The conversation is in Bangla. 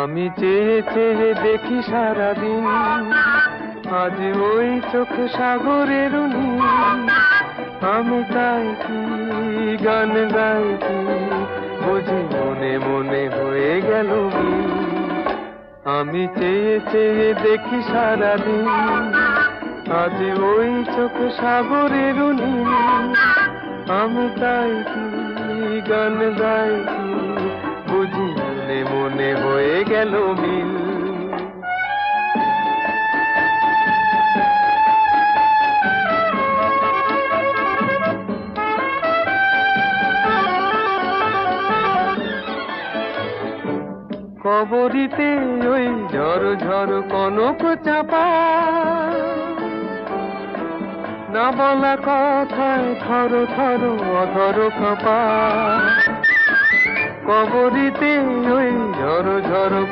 আমি চেয়ে চেয়ে দেখি সারাদিন, আজ ওই চোখে সাগরের নীল। আমি তাই কি গান গাই কি, বুঝি মনে মনে হয়ে গেল মিল। আমি চেয়ে চেয়ে দেখি সারাদিন, আজ ওই চোখে সাগরের নীল। আমি তাই কি গান গাই কি, বুঝি মনে মনে হয়ে গেল মিল। কবরীতে ওই ঝড় ঝড় কনক চাপা, না বলা কথায় থর থর অধর কাঁপা। কবরীতে ওই ঝড় ঝড়